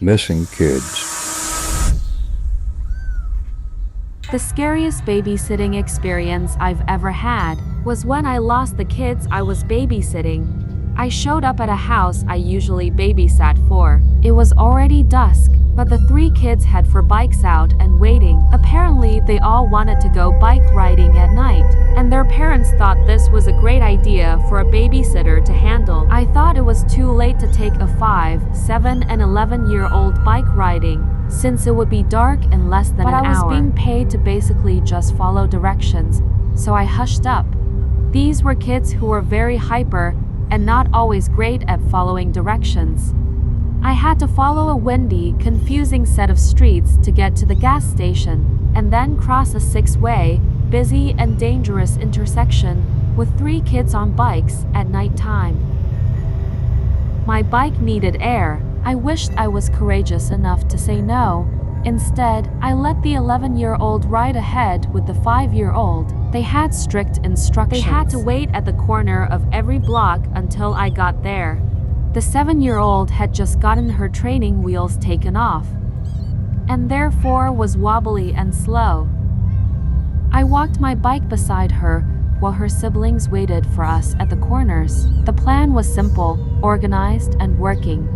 Missing kids. The scariest babysitting experience I've ever had was when I lost the kids I was babysitting. I showed up at a house I usually babysat for. It was already dusk, but the 3 kids had 4 bikes out and waiting. Apparently, they all wanted to go bike riding at night, and their parents thought this was a great idea for a babysitter to handle. I thought it was too late to take a 5, 7, and 11-year-old bike riding, since it would be dark in less than an hour. But I was being paid to basically just follow directions, so I hushed up. These were kids who were very hyper and not always great at following directions. I had to follow a windy, confusing set of streets to get to the gas station, and then cross a 6-way, busy and dangerous intersection with 3 kids on bikes at night time. My bike needed air. I wished I was courageous enough to say no. Instead, I let the 11-year-old ride ahead with the 5-year-old. They had strict instructions. They had to wait at the corner of every block until I got there. The 7-year-old had just gotten her training wheels taken off, and therefore was wobbly and slow. I walked my bike beside her while her siblings waited for us at the corners. The plan was simple, organized, and working.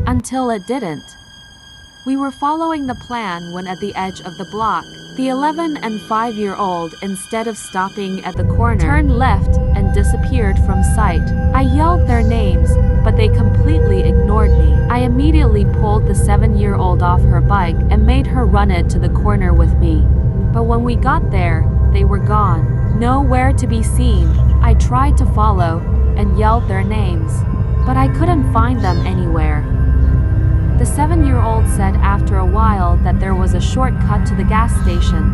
Until it didn't. We were following the plan when at the edge of the block, the 11 and 5-year-old, instead of stopping at the corner, turned left and disappeared from sight. I yelled their names, but they completely ignored me. I immediately pulled the 7-year-old off her bike and made her run it to the corner with me. But when we got there, they were gone. Nowhere to be seen. I tried to follow and yelled their names, but I couldn't find them anywhere. The 7-year-old said after a while that there was a shortcut to the gas station,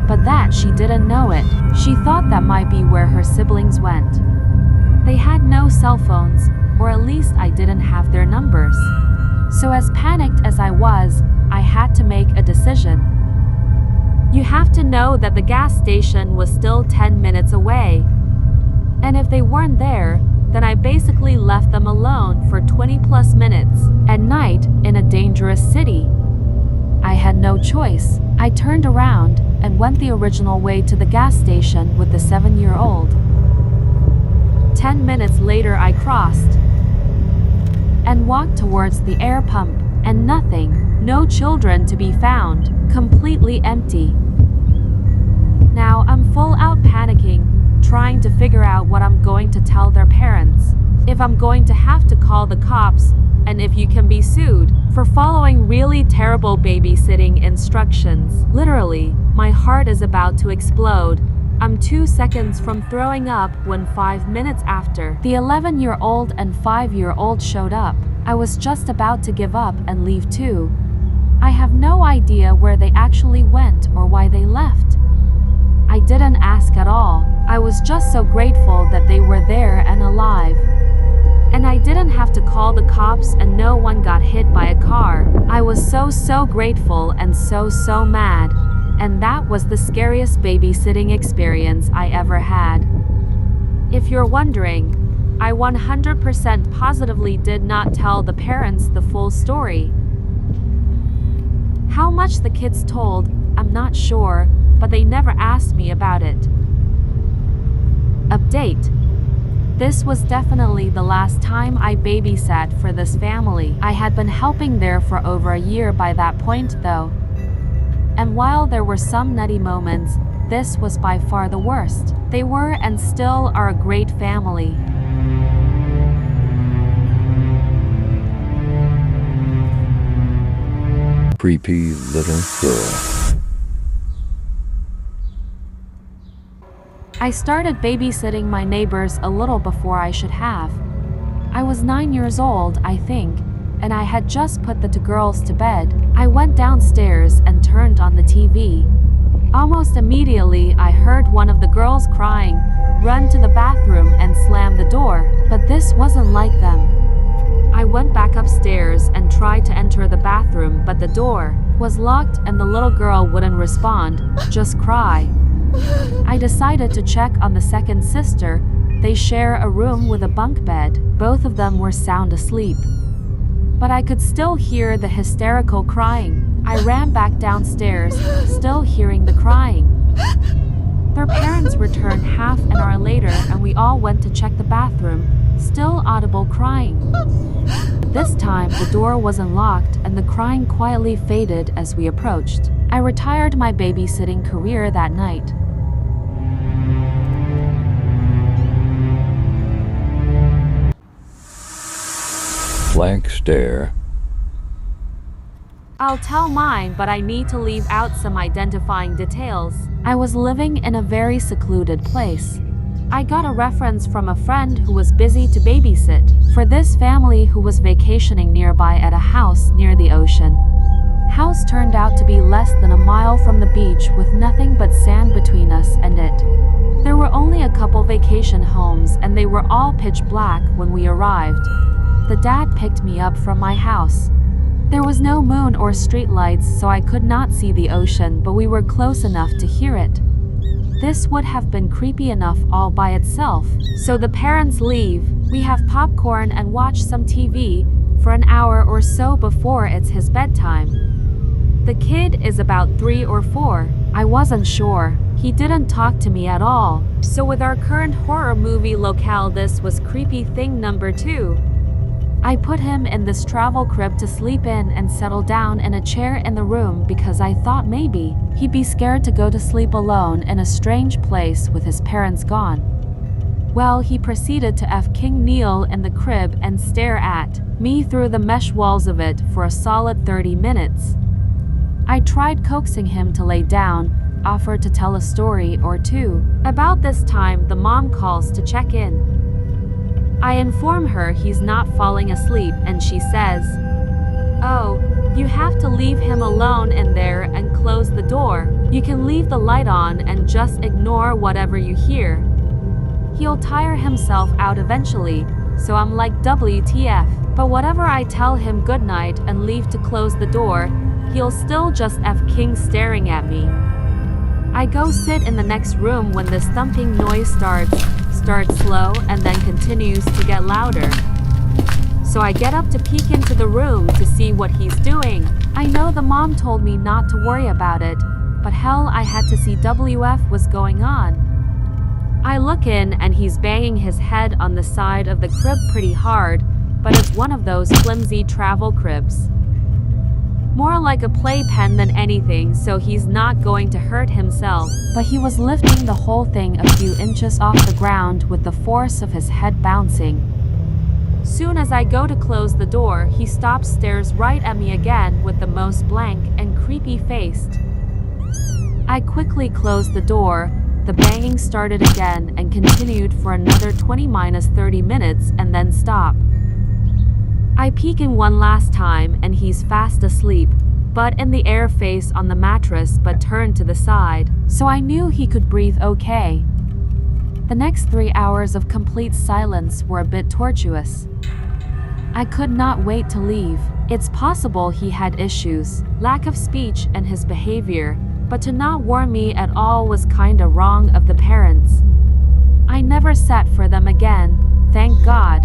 but that she didn't know it. She thought that might be where her siblings went. They had no cell phones, or at least I didn't have their numbers. So as panicked as I was, I had to make a decision. You have to know that the gas station was still 10 minutes away. And if they weren't there, then I basically left them alone for 20+ minutes, at night, in a dangerous city. I had no choice. I turned around and went the original way to the gas station with the 7-year-old. 10 minutes later I crossed and walked towards the air pump, and nothing, no children to be found, completely empty. Now I'm full out panicking, trying to figure out what I'm going to tell their parents, if I'm going to have to call the cops, and if you can be sued for following really terrible babysitting instructions. Literally, my heart is about to explode. I'm 2 seconds from throwing up when 5 minutes after, the 11-year-old and 5-year-old showed up. I was just about to give up and leave too. I have no idea where they actually went or why they left. I didn't ask at all. I was just so grateful that they were there and alive. And I didn't have to call the cops and no one got hit by a car. I was so grateful and so mad. And that was the scariest babysitting experience I ever had. If you're wondering, I 100% positively did not tell the parents the full story. How much the kids told, I'm not sure, but they never asked me about it. Update. This was definitely the last time I babysat for this family. I had been helping there for over a year by that point though. And while there were some nutty moments, this was by far the worst. They were and still are a great family. Creepy little girl. I started babysitting my neighbors a little before I should have. I was 9 years old, I think, and I had just put the 2 girls to bed. I went downstairs and turned on the TV. Almost immediately, I heard one of the girls crying, run to the bathroom and slam the door, but this wasn't like them. I went back upstairs and tried to enter the bathroom, but the door was locked and the little girl wouldn't respond, just cry. I decided to check on the second sister. They share a room with a bunk bed. Both of them were sound asleep. but I could still hear the hysterical crying. I ran back downstairs, still hearing the crying. Their parents returned half an hour later and we all went to check the bathroom, still audible crying. This time, the door wasn't locked and the crying quietly faded as we approached. I retired my babysitting career that night. Blank stare. I'll tell mine, but I need to leave out some identifying details. I was living in a very secluded place. I got a reference from a friend who was busy to babysit for this family who was vacationing nearby at a house near the ocean. House turned out to be less than a mile from the beach with nothing but sand between us and it. There were only a couple vacation homes and they were all pitch black when we arrived. The dad picked me up from my house. There was no moon or street lights, so I could not see the ocean, but we were close enough to hear it. This would have been creepy enough all by itself. So the parents leave, we have popcorn and watch some TV for an hour or so before it's his bedtime. The kid is about 3 or 4. I wasn't sure. He didn't talk to me at all. So with our current horror movie locale, this was creepy thing number 2. I put him in this travel crib to sleep in and settle down in a chair in the room because I thought maybe he'd be scared to go to sleep alone in a strange place with his parents gone. Well, he proceeded to King kneel in the crib and stare at me through the mesh walls of it for a solid 30 minutes. I tried coaxing him to lay down, offered to tell a story or two. About this time, the mom calls to check in. I inform her he's not falling asleep and she says, "Oh, you have to leave him alone in there and close the door. You can leave the light on and just ignore whatever you hear. He'll tire himself out eventually." So I'm like, WTF. But whatever I tell him goodnight and leave to close the door, he'll still just King staring at me. I go sit in the next room when this thumping noise starts slow and then continues to get louder. So I get up to peek into the room to see what he's doing. I know the mom told me not to worry about it, but hell, I had to see WF was going on. I look in and he's banging his head on the side of the crib pretty hard, but it's one of those flimsy travel cribs. More like a playpen than anything, so he's not going to hurt himself. But he was lifting the whole thing a few inches off the ground with the force of his head bouncing. Soon as I go to close the door, he stops, stares right at me again with the most blank and creepy face. I quickly closed the door. The banging started again and continued for another 20-30 minutes and then stopped. I peek in one last time and he's fast asleep, but in the air face on the mattress but turned to the side, so I knew he could breathe okay. The next 3 hours of complete silence were a bit tortuous. I could not wait to leave. It's possible he had issues, lack of speech and his behavior, but to not warn me at all was kinda wrong of the parents. I never sat for them again, thank God.